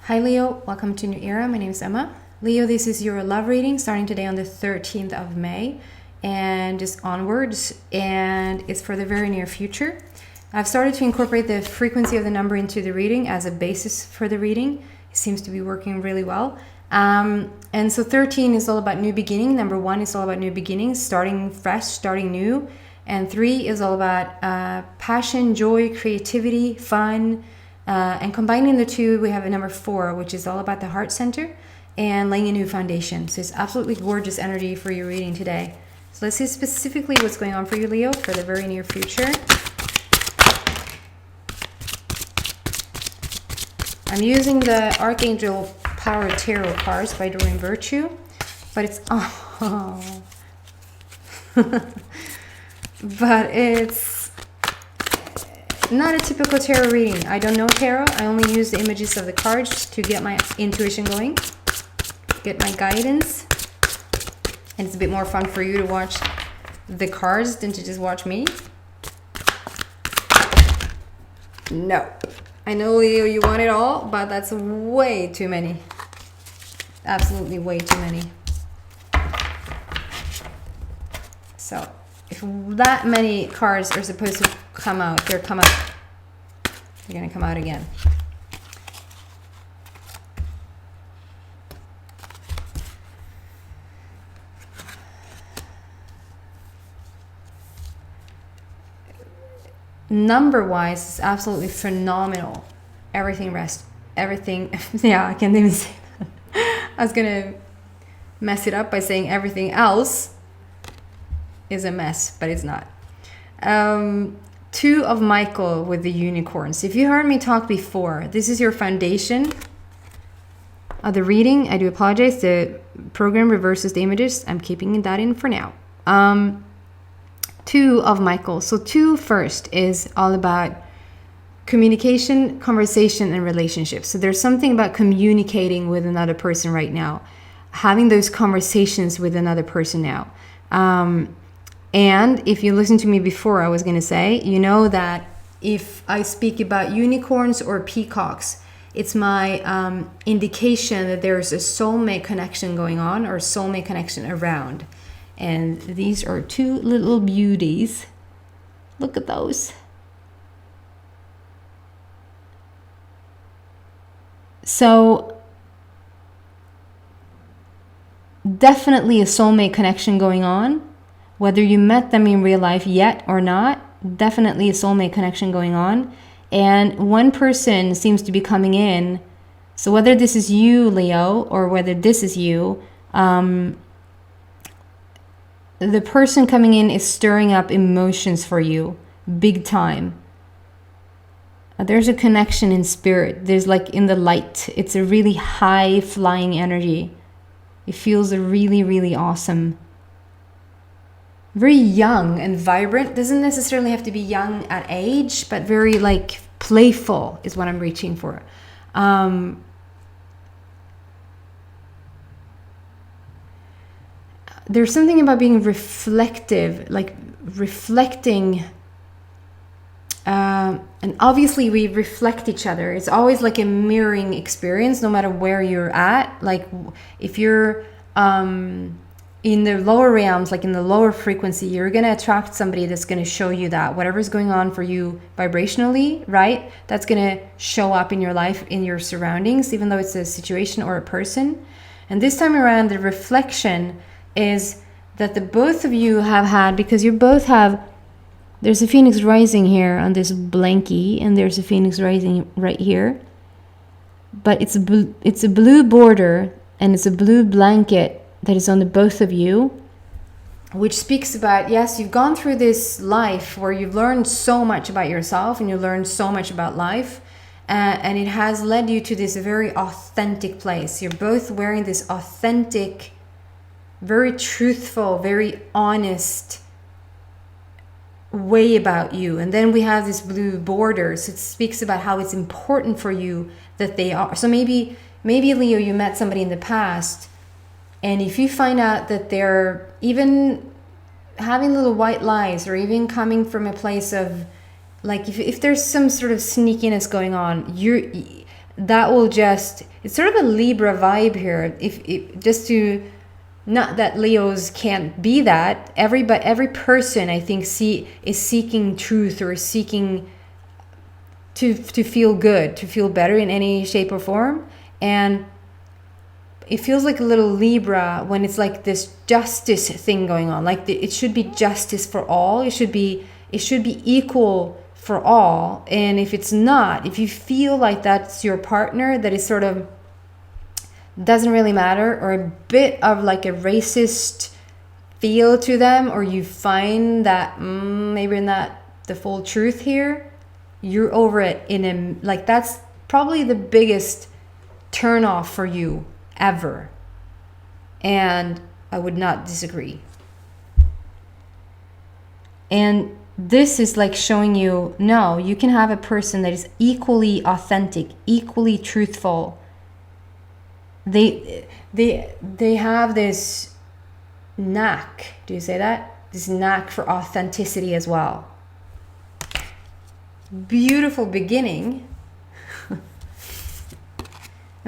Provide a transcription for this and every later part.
Hi Leo, welcome to New Era. My name is Emma. Leo, this is your love reading starting today on the 13th of May and just onwards, and it's for the very near future. I've started to incorporate the frequency of the number into the reading as a basis for the reading. It seems to be working really well. And so 13 is all about new beginning. Number 1 is all about new beginnings, starting fresh, starting new. And 3 is all about passion, joy, creativity, fun. And combining the two, we have a number 4, which is all about the heart center and laying a new foundation. So it's absolutely gorgeous energy for your reading today. So let's see specifically what's going on for you, Leo, for the very near future. I'm using the Archangel Power Tarot cards by Doreen Virtue, but it's but it's not a typical tarot reading. I don't know tarot. I only use the images of the cards to get my intuition going, get my guidance. And it's a bit more fun for you to watch the cards than to just watch me. No. I know, Leo, you want it all, but that's way too many. Absolutely way too many. So, if that many cards are supposed to come out, they're going to come out again. Number-wise, it's absolutely phenomenal. Everything, yeah, I can't even say that. I was going to mess it up by saying everything else is a mess, but it's not. 2 of Michael with the unicorns. If you heard me talk before, this is your foundation of the reading. I do apologize. The program reverses the images. I'm keeping that in for now. 2 of Michael. So 2 first is all about communication, conversation, and relationships. So there's something about communicating with another person right now, having those conversations with another person now. And if you listened to me before, I was going to say, you know that if I speak about unicorns or peacocks, it's my indication that there's a soulmate connection going on, or soulmate connection around. And these are 2 little beauties. Look at those. So definitely a soulmate connection going on. Whether you met them in real life yet or not, definitely a soulmate connection going on. And one person seems to be coming in. So whether this is you, Leo, or whether this is you, the person coming in is stirring up emotions for you, big time. There's a connection in spirit. There's like in the light. It's a really high flying energy. It feels really, really awesome. Very young and vibrant. Doesn't necessarily have to be young at age, but very like playful is what I'm reaching for. There's something about being reflective, like reflecting. And obviously we reflect each other. It's always like a mirroring experience, no matter where you're at. Like if you're in the lower realms, like in the lower frequency, you're going to attract somebody that's going to show you that whatever's going on for you vibrationally, right? That's going to show up in your life, in your surroundings, even though it's a situation or a person. And this time around, the reflection is that the both of you have had, because you both have, there's a phoenix rising here on this blankie, and there's a phoenix rising right here. But it's a blue border, and it's a blue blanket that is on the both of you, which speaks about, yes, you've gone through this life where you've learned so much about yourself and you learned so much about life, and it has led you to this very authentic place. You're both wearing this authentic, very truthful, very honest way about you. And then we have this blue border, so it speaks about how it's important for you that they are. So maybe Leo, you met somebody in the past, and if you find out that they're even having little white lies, or even coming from a place of like, if there's some sort of sneakiness going on, that will just, it's sort of a Libra vibe here. If just to, not that Leos can't be that, every person I think is seeking truth, or seeking to feel good, to feel better in any shape or form. And it feels like a little Libra when it's like this justice thing going on. Like it should be justice for all. It should be equal for all. And if it's not, if you feel like that's your partner, that is sort of doesn't really matter, or a bit of like a racist feel to them, or you find that maybe not the full truth here, you're over it in a, like, that's probably the biggest turn off for you ever. And I would not disagree. And this is like showing you, no, you can have a person that is equally authentic, equally truthful. They have this knack, do you say that? This knack for authenticity as well. Beautiful beginning. And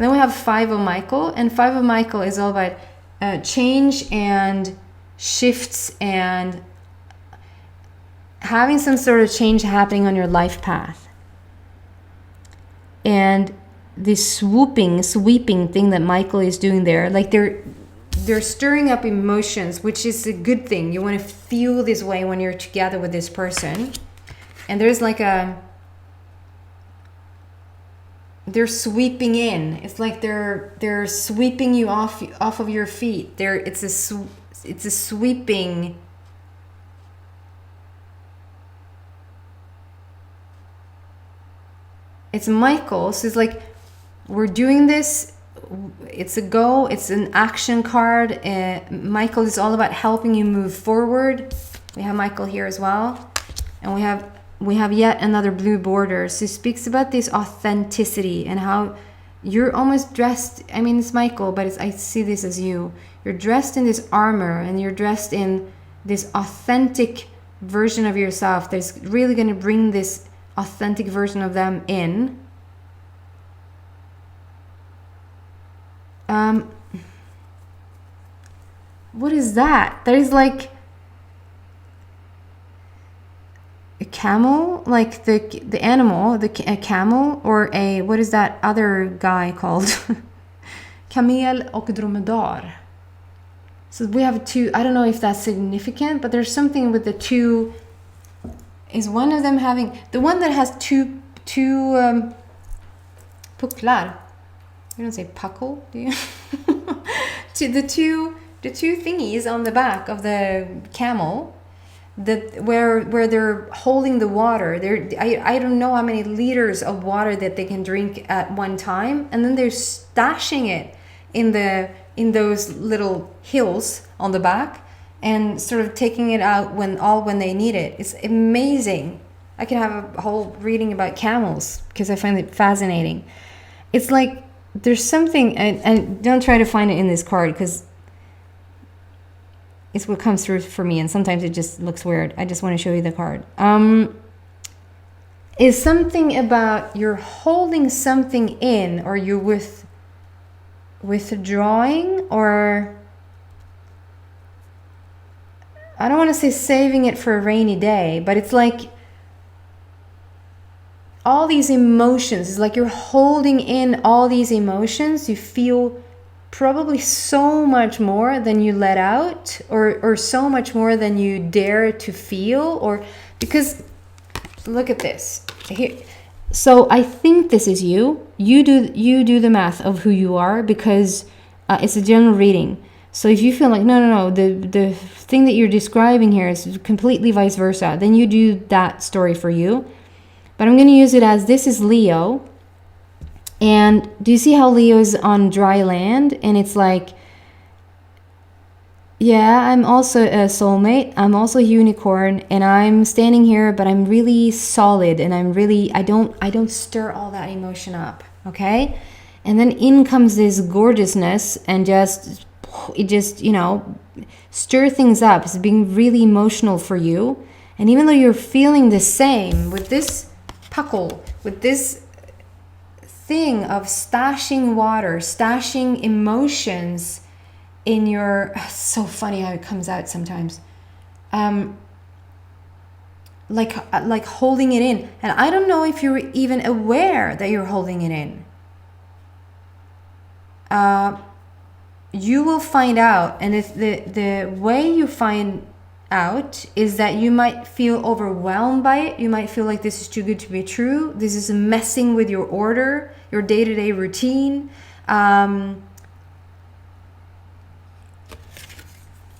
then we have Five of Michael, and Five of Michael is all about change and shifts and having some sort of change happening on your life path. And this sweeping thing that Michael is doing there, like they're stirring up emotions, which is a good thing. You want to feel this way when you're together with this person. And there's like they're sweeping in. It's like they're sweeping you off of your feet. It's a sweeping. It's Michael, so it's like we're doing this. It's a go. It's an action card. Michael is all about helping you move forward. We have Michael here as well, and we have yet another blue border. So it speaks about this authenticity and how you're almost dressed. I mean, it's Michael, but I see this as you. You're dressed in this armor, and you're dressed in this authentic version of yourself that's really going to bring this authentic version of them in. What is that? That is like a camel, like the animal, a camel, or a, what is that other guy called? Camel och dromedar. So we have two. I don't know if that's significant, but there's something with the two. Is one of them having, the one that has two pucklar? You don't say puckle, do you? The two thingies on the back of the camel, that where they're holding the water. I don't know how many liters of water that they can drink at one time, and then they're stashing it in those little hills on the back, and sort of taking it out when they need it. It's amazing. I could have a whole reading about camels because I find it fascinating. It's like there's something, and don't try to find it in this card because it's what comes through for me, and sometimes it just looks weird. I just want to show you the card. Is something about you're holding something in, or you're withdrawing, or I don't want to say saving it for a rainy day, but it's like all these emotions. It's like you're holding in all these emotions. You feel probably so much more than you let out, or so much more than you dare to feel, or because look at this here. So I think this is you. You do the math of who you are, because it's a general reading. So if you feel like, no, the thing that you're describing here is completely vice versa, then you do that story for you. But I'm going to use it as this is Leo. And do you see how Leo is on dry land? And it's like, yeah, I'm also a soulmate. I'm also a unicorn, and I'm standing here, but I'm really solid, and I don't stir all that emotion up, okay? And then in comes this gorgeousness, and it just, stir things up. It's being really emotional for you. And even though you're feeling the same with this puckle, with this thing of stashing water, stashing emotions in your, it's so funny how it comes out sometimes. Like holding it in. And I don't know if you're even aware that you're holding it in. You will find out, and if the way you find out is that you might feel overwhelmed by it. You might feel like this is too good to be true. This is messing with your order, your day-to-day routine. And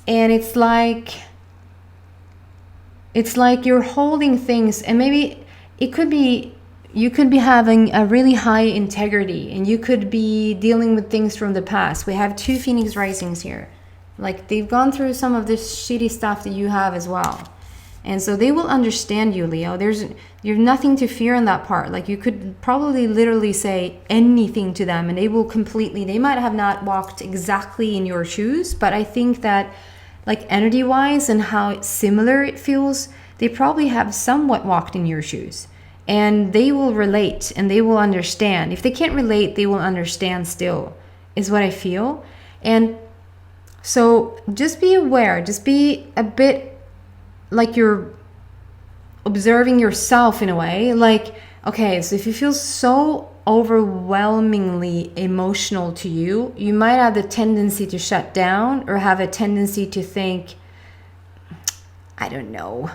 it's like you're holding things, and maybe it could be, you could be having a really high integrity, and you could be dealing with things from the past. We have 2 Phoenix risings here. Like, they've gone through some of this shitty stuff that you have as well. And so they will understand you, Leo. You've nothing to fear in that part. Like, you could probably literally say anything to them, and they will completely, they might have not walked exactly in your shoes, but I think that, like, energy wise and how similar it feels, they probably have somewhat walked in your shoes, and they will relate and they will understand. If they can't relate, they will understand still, is what I feel. And so just be aware, just be a bit like you're observing yourself in a way. Like, okay, so if you feel so overwhelmingly emotional to you, you might have the tendency to shut down, or have a tendency to think, I don't know,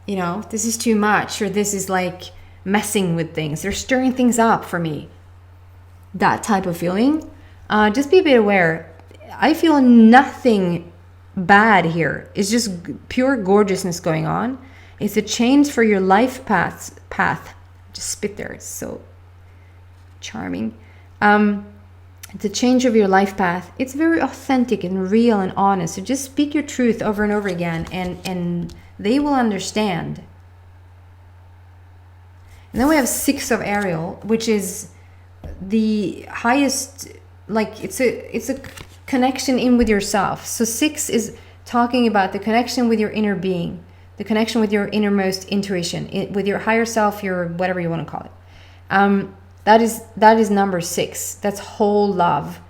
you know, this is too much, or this is like messing with things, they're stirring things up for me. That type of feeling. Just be a bit aware. I feel nothing bad here. It's just pure gorgeousness going on. It's a change for your life path. Just spit there. It's so charming. The change of your life path. It's very authentic and real and honest. So just speak your truth over and over again, and they will understand. And then we have 6 of Ariel, which is the highest, like, it's a connection in with yourself. So 6 is talking about the connection with your inner being, the connection with your innermost intuition, with your higher self, your whatever you want to call it. That is number 6. That's whole love.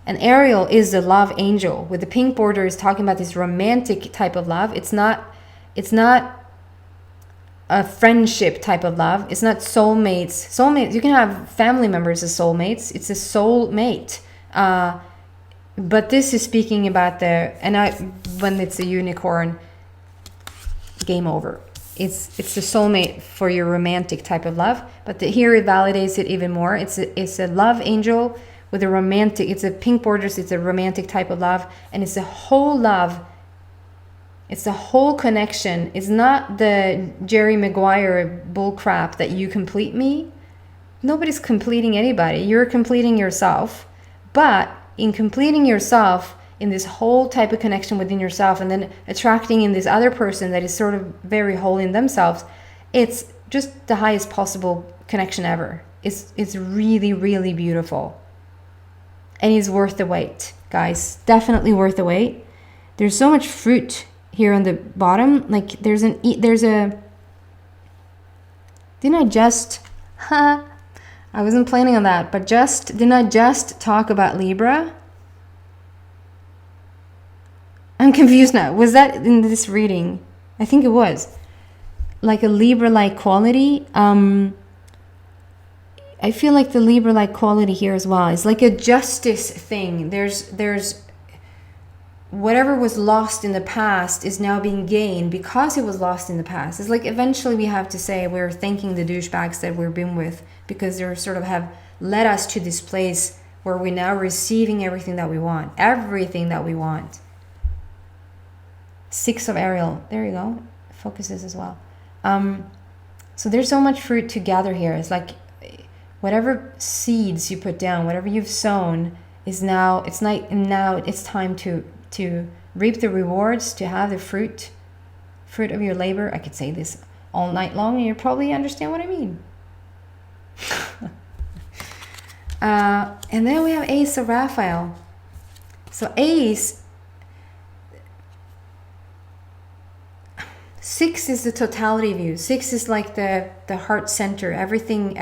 And Ariel is the love angel with the pink border, is talking about this romantic type of love. It's not a friendship type of love. It's not soulmates. Soulmates, you can have family members as soulmates. It's a soulmate. But this is speaking about when it's a unicorn, game over. It's the soulmate for your romantic type of love. But here it validates it even more. It's a love angel with a romantic, it's a pink borders, it's a romantic type of love, and it's a whole love. It's a whole connection. It's not the Jerry Maguire bullcrap that you complete me. Nobody's completing anybody. You're completing yourself. But in completing yourself, in this whole type of connection within yourself, and then attracting in this other person that is sort of very whole in themselves, it's just the highest possible connection ever. It's really, really beautiful. And it's worth the wait, guys. Definitely worth the wait. There's so much fruit here on the bottom. Like, didn't I just, I wasn't planning on that, but didn't I just talk about Libra? I'm confused now. Was that in this reading? I think it was. Like a Libra-like quality. I feel like the Libra-like quality here as well. It's like a justice thing. There's whatever was lost in the past is now being gained because it was lost in the past. It's like eventually we have to say we're thanking the douchebags that we've been with, because they sort of have led us to this place where we're now receiving everything that we want. Everything that we want. 6 of Ariel. There you go. Focuses as well. So there's so much fruit to gather here. It's like whatever seeds you put down, whatever you've sown, is now it's time to reap the rewards, to have the fruit of your labor. I could say this all night long, and you probably understand what I mean. And then we have Ace of Raphael. So Ace, 6 is the totality view. 6 is like the heart center. Everything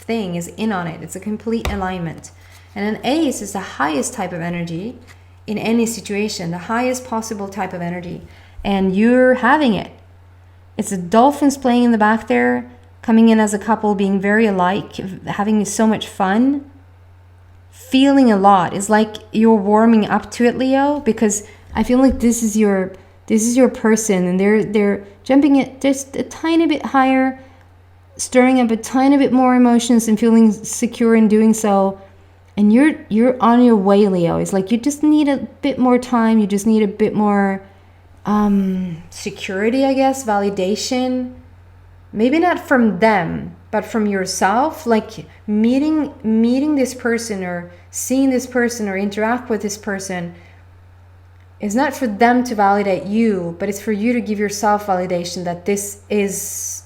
thing is in on it. It's a complete alignment. And an ace is the highest type of energy in any situation, the highest possible type of energy. And you're having it. It's the dolphins playing in the back there, coming in as a couple, being very alike, having so much fun, feeling a lot. It's like you're warming up to it, Leo, because I feel like this is your person, and they're jumping it just a tiny bit higher, stirring up a tiny bit more emotions and feeling secure in doing so. And you're on your way, Leo. It's like you just need a bit more time. You just need a bit more security, I guess, validation. Maybe not from them, but from yourself. Like meeting this person or seeing this person or interact with this person is not for them to validate you, but it's for you to give yourself validation that this is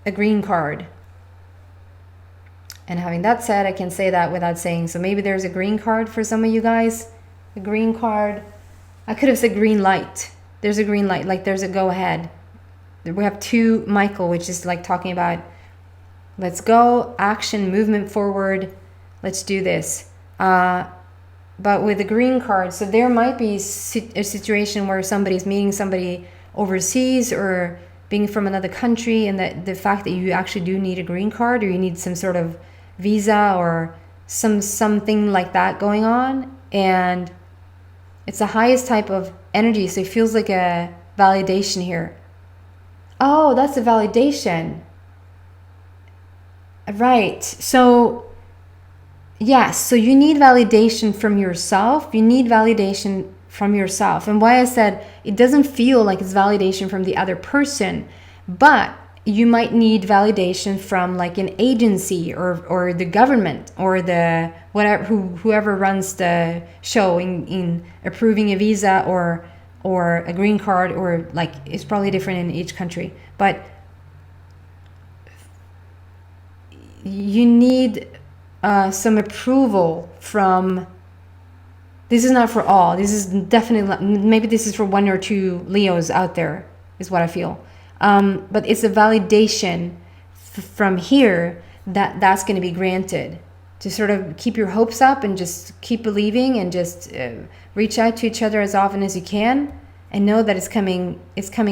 a green card. And having that said, I can say that without saying. So maybe there's a green card for some of you guys. A green card. I could have said green light. There's a green light, like there's a go ahead. We have 2 Michael, which is like talking about let's go, action, movement forward. Let's do this. But with the green card, so there might be a situation where somebody's meeting somebody overseas or being from another country, and that the fact that you actually do need a green card, or you need some sort of visa or something like that going on, and it's the highest type of energy, so it feels like a validation here. Oh, that's a validation, right? So yes, so you need validation from yourself. You need validation from yourself. And why I said it doesn't feel like it's validation from the other person, but you might need validation from like an agency or the government or the whatever, whoever runs the show in approving a visa or a green card, or like it's probably different in each country, but you need some approval from. This is not for all. This is definitely, maybe this is for 1 or 2 Leos out there, is what I feel. But it's a validation from here that's going to be granted, to sort of keep your hopes up and just keep believing, and just reach out to each other as often as you can, and know that it's coming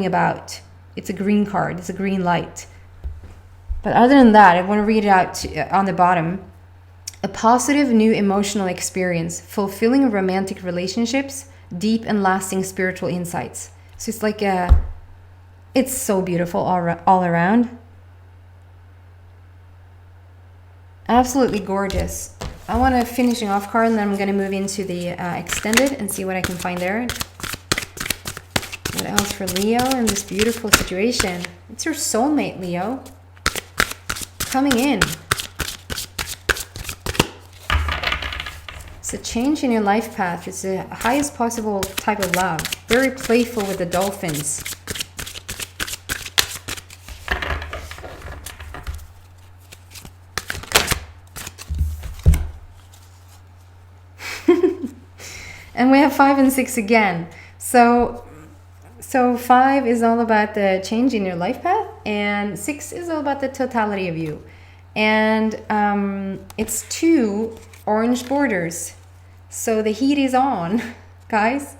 about. It's a green card. It's a green light. But other than that, I want to read it out on the bottom. A positive new emotional experience, fulfilling romantic relationships, deep and lasting spiritual insights. So it's like it's so beautiful all around. Absolutely gorgeous. I want a finishing off card, and then I'm going to move into the extended and see what I can find there. What else for Leo in this beautiful situation? It's your soulmate, Leo, coming in. It's a change in your life path. It's the highest possible type of love. Very playful with the dolphins. And we have 5 and 6 again. So 5 is all about the change in your life path, and 6 is all about the totality of you. And it's 2 orange borders. So the heat is on, guys.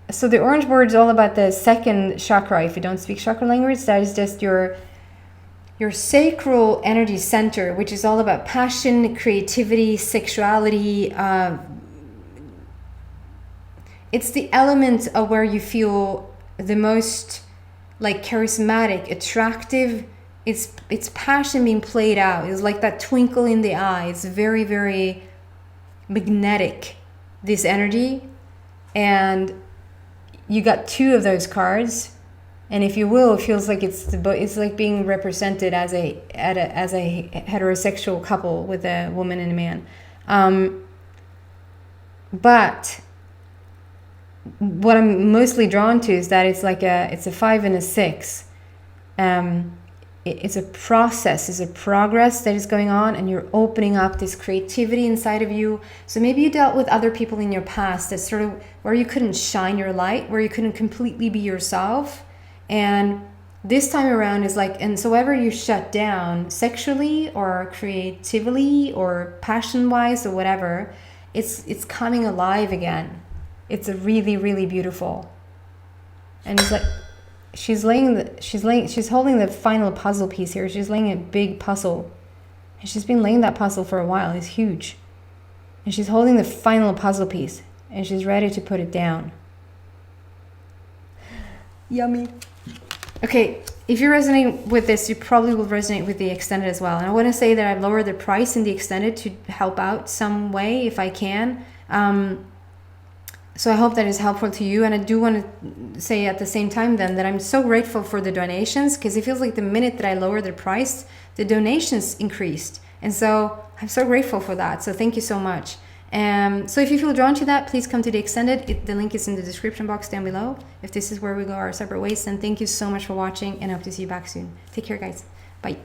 So the orange board is all about the second chakra. If you don't speak chakra language, that is just your sacral energy center, which is all about passion, creativity, sexuality. It's the element of where you feel the most like charismatic, attractive. It's passion being played out. It's like that twinkle in the eye. It's very, very magnetic, this energy. And you got 2 of those cards. And if you will, it feels like it's like being represented as a heterosexual couple with a woman and a man. But what I'm mostly drawn to is that it's a 5 and a 6. It's a process, it's a progress that is going on, and you're opening up this creativity inside of you. So maybe you dealt with other people in your past that sort of where you couldn't shine your light, where you couldn't completely be yourself. And this time around is like, and so ever you shut down sexually or creatively or passion wise or whatever, it's coming alive again. It's a really, really beautiful. And it's like she's holding the final puzzle piece here. She's laying a big puzzle, and she's been laying that puzzle for a while. It's huge, and she's holding the final puzzle piece, and she's ready to put it down. Yummy. Okay, if you resonate with this, you probably will resonate with the extended as well. And I want to say that I've lowered the price in the extended to help out some way if I can. So I hope that is helpful to you. And I do want to say at the same time then that I'm so grateful for the donations, because it feels like the minute that I lowered the price, the donations increased. And so I'm so grateful for that. So thank you so much. So if you feel drawn to that, please come to the extended. The link is in the description box down below. If this is where we go our separate ways, then thank you so much for watching, and I hope to see you back soon. Take care, guys. Bye.